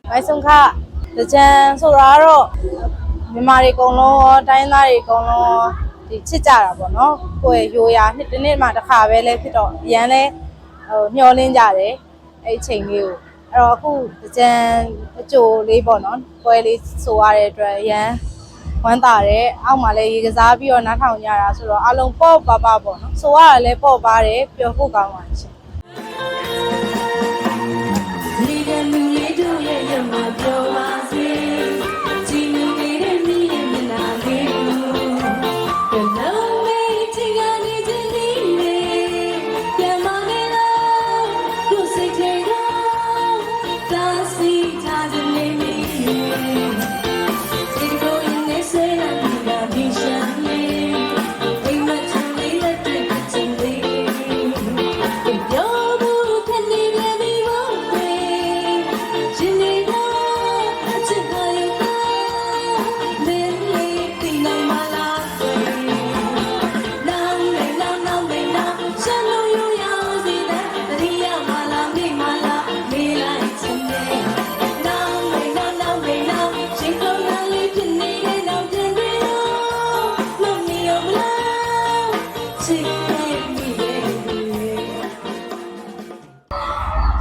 မိုင်းဆုံးခတကြံဆိုတာတော့မြန်မာတွေအကုန်လုံးတိုင်းသားတွေအကုန်လုံးဒီချစ်ကြတာပေါ့နော်ကိုယ်ရိုးရာနှစ်တစ်နှစ်မှတစ်ခါပဲလဲဖြစ်တော့ရန်လဲမျောလင်းကြတယ်အဲ့ချိန်လေးကိုအဲ့တော့အခုတကြံအကြိုလေးပေါ့နော်ပွဲလေးဆိုရတဲ့အတွက်ရန်ဝမ်းသာတယ်အောက်မှာလည်းရေကစားပြီးတော့နားထောင်ကြတာဆိုတော့အလုံးပေါ့ပါပါပေါ့နော်ဆိုရလည်းပေါ့ပါတယ်ပျော်ဖို့ကောင်းပါရှင်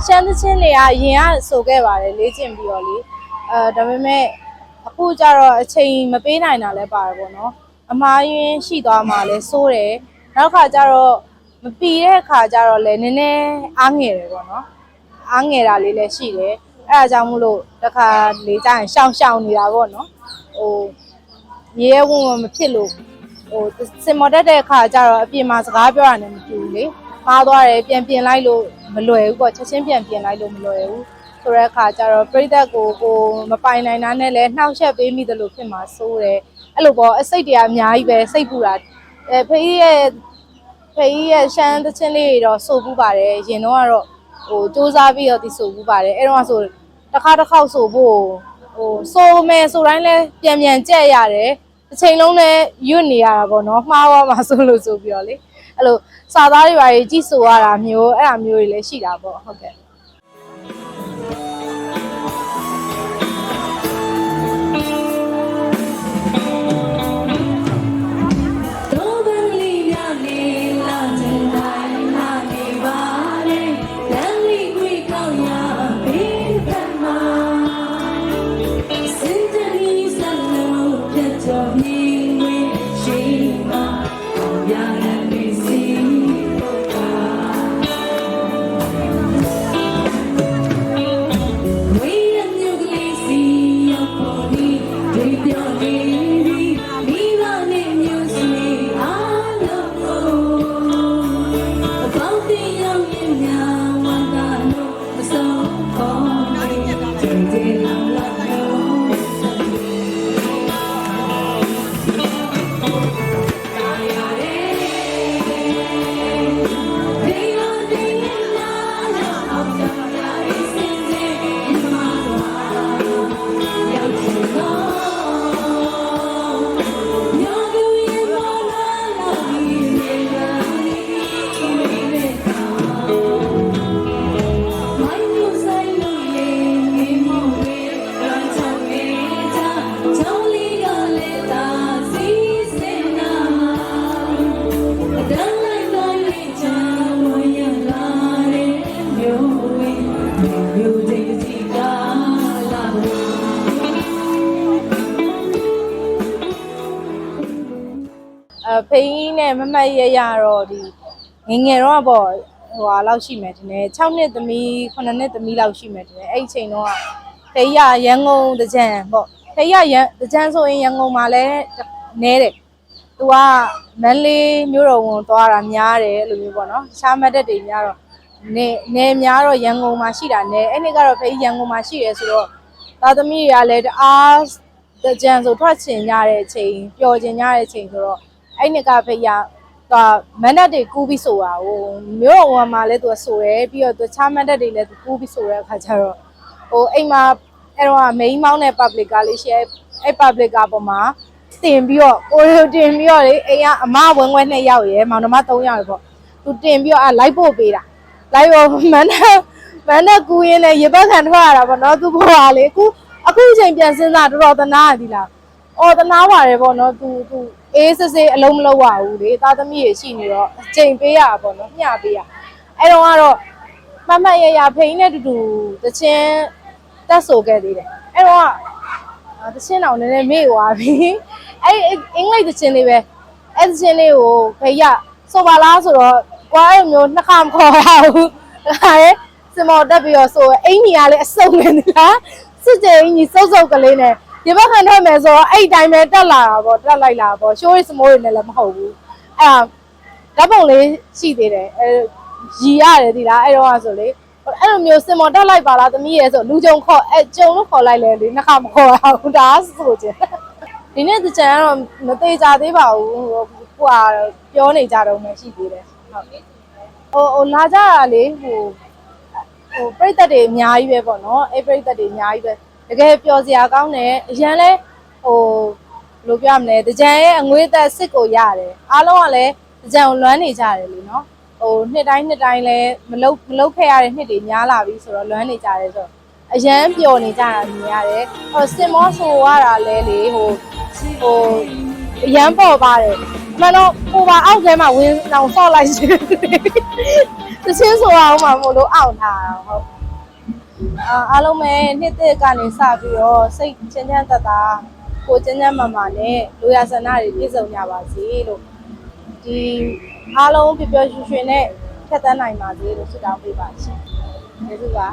ရှမ်းသချင်းတွေကအရင်ကဆိုခဲ့ပါတယ်လေ့ကျင့်ပြီးတော့လေဒါပေမဲ့အခုကျတော့အချိန်မပေးနိုင်တာလည်းပါတယ်ပေါ့နော်အမှားယွင်းရှိသွားမှလည်းစိုးတယ်နောက်ခါကျတော့မပီတဲ့ခါကျတော့လည်းနည်းနည်းအားငယ်တယ်ပေါ့နော်အားငယ်တာလေးလည်းရှိတယ်အဲ့ဒါကြောင့်မို့လို့တစ်ခါလေးကျရင်ရှောင်နေတာပေါ့နော်ဟိုရဲဝုံမဖြစ်လို့ဟိုစင်မော်တက်တဲ့ခါကျတော့အပြင်မှာစကားပြောတာနဲ့မတူဘူးလေမှားသွားတယ်ပြန်ပြင်လိုက်လို့မလွယ်ဘူးပေါ့ချက်ချင်းပြန်ပြင်လိုက်လို့မလွယ်ဘူးဆိုတဲ့အခါကျတော့ပြိသက်ကိုမပိုင်နိုင်တာနဲ့လည်းနှောက်ယှက်ပေးမိတယ်လို့ဖြစ်မှာစိုးတယ်အဲ့လိုပေါ့အစိတ်တွေအများကြီးပဲစိတ်ပူတာဖေးရဲ့ရှမ်းသချင်းလေးတွေတော့စိုးပူပါတယ်ရင်တော့ကတော့ဟိုစူးစမ်းပြီးတော့ဒီစိုးပူပါတယ်အဲ့တော့ဆိုတစ်ခါဆိုဖို့ဟိုစိုးမယ်ဆိုတိုင်းလဲပြန်ကြက်ရတယ်တစ်ချိန်လုံးလဲရွတ်နေရတာပေါ့နော်မှားသွားမှာဆိုလို့ဆိုပြီးတော့လေအဲ့လိုစာသားတွေပါကြီးကြည့်ဆိုရတာမျိုးအဲ့ဒါမျိုးတွေလည်းရှိတာပေါ့ဟုတ်ကဲ့ဖေးနဲ့မမတ်ရတော့ဒီငယ်တော့ပေါ့ဟိုဟာလောက်ရှိမယ်ဒီနေ့6နှစ်သမီး9နှစ်သမီးလောက်ရှိမယ်ဒီနေ့အဲ့ချိန်တော့ဖေးရရန်ကုန်တကြံပေါ့ဖေးရတကြံဆိုရင်ရန်ကုန်မှာလည်းနဲတယ်သူကမန်းလေးမြို့တော်ဝန်သွားတာများတယ်အဲ့လိုမျိုးပေါ့နော်ရှားမတ်တက်တွေများတော့နေများတော့ရန်ကုန်မှာရှိတာနဲအဲ့နေ့ကတော့ဖေးရန်ကုန်မှာရှိရဲဆိုတော့သားသမီးတွေကလည်းတအားတကြံဆိုထွက်ချင်ကြတဲ့အချိန်ပျော်ချင်ကြတဲ့အချိန်ဆိုတော့အဲ့နှစ်ကဖေးရမန်ဒတ်တွေကူးပြီးဆိုတာဟိုမြို့တော်မှာလည်းသူကဆိုရဲပြီးတော့သူချားမန်ဒတ်တွေလည်းသူကူးပြီးဆိုတဲ့အခါကျတော့ဟိုအိမ်မှာအဲ့တော့ main မောင်းတဲ့ public ကလေးရှိအဲ့ public ကပေါ်မှာတင်ပြီးတော့ကိုရီတင်ပြီးတော့လေအိမ်ကအမဝင်းဝဲ2ယောက်ရယ်မောင်နှမ3ယောက်ရယ်ပေါ့သူတင်ပြီးတော့လိုက်ပို့ပေးတာလိုက်ရောမ မန်းနဲ့ကူရင်းနဲ့ရေဘက်ခံထွက်ရတာပေါ့နော်သူဘွားလေအခုအချိန်ပြန်စဉ်းစားတော်တော်သနာရသည်လားအော်သနာပါတယ်ပေါ့နော်သူအေးစစ်စစ်အလုံးမလုံးပါဘူးလေသားသမီးတွေရှိနေတော့အချိန်ပေးရပါပေါ့နော်မျှပေးရအဲ့တော့ကတော့မမရဖိန်းနဲ့တူတူတချင်းတက်ဆိုခဲ့သေးတယ်အဲ့တော့တချင်းအောင်နည်းနည်းမေ့သွားပြီအဲ့အင်္ဂလိပ်တချင်းလေးပဲအဲ့တချင်းလေးကိုဖေးရဆိုပါလားဆိုတော့ကွာအဲ့မျိုးနှစ်ခါမခေါ်ရဘူးဒါရဲစမော်တက်ပြီးတော့ဆိုအင်ကြီးကလည်းအစုံနေသလားစစ်ကြိမ်အင်ကြီးစုပ်ကလေးနဲ့ဒီဘက်ခံထွက်မယ်ဆိုတော့အဲ့တိုင်းပဲတက်လာတာပေါ့တက်လိုက်လာပေါ့ရှိုးရီစမိုးတွေနဲ့လည်းမဟုတ်ဘူးအဲ့ဓာတ်ပုံလေးရှိသေးတယ်ရီရတယ်ဒီလားအဲ့တော့ဆိုလေအဲ့လိုမျိုးစင်မော်တက်လိုက်ပါလားသမီးရဲ့ဆိုလူကြုံခေါ်ကြုံလို့ခေါ်လိုက်လေနှစ်ခါမခေါ်ရဘူးဒါဆိုချင်ဒီနေ့တကြံကတော့မသေးကြသေးပါဘူးဟိုပြောနေကြတော့မှရှိသေးတယ်ဟုတ်ဟိုလာကြတာလေဟိုပြိတ္တတွေအများကြီးပဲပေါ့နော်အဲ့ပြိတ္တတွေအများကြီးပဲတကယ်ပျော်စရာကောင်းတယ်အရန်လဲဟိုလိုပြမလဲတကြံရဲ့အငွေးသက်စစ်ကိုရတယ်အားလုံးကလည်းတကြံကိုလွမ်းနေကြတယ်လေနော်ဟိုနှစ်တိုင်းလဲမလုတ်ခဲ့ရတဲ့နှစ်တွေများလာပြီဆိုတော့လွမ်းနေကြတယ်ဆိုတော့အရန်ပျော်နေကြတာမြင်ရတယ်ဟိုစင်မောဆိုရတာလဲလေဟိုအရန်ပေါ်ပါတယ်အမှန်တော့ဟိုပါအောက်ထဲမှာဝင်အောင်ဆော့လိုက်ရှင်တချင်းဆိုအောင်မှမလို့အောက်ထားတာဟုတ်အားလုံးပဲနှစ်သက်ကနေစပြီးတော့စိတ်ချမ်းချမ်းသာသာကိုချမ်းချမ်းမာမာနဲ့လူရဆန္ဒတွေပြည့်စုံကြပါစေလို့ဒီအားလုံးပျော်ပျော်ရွှင်ရွှင်နဲ့ဖြတ်သန်းနိုင်ပါစေလို့ဆုတောင်းပေးပါရှင်ကျေးဇူးပါ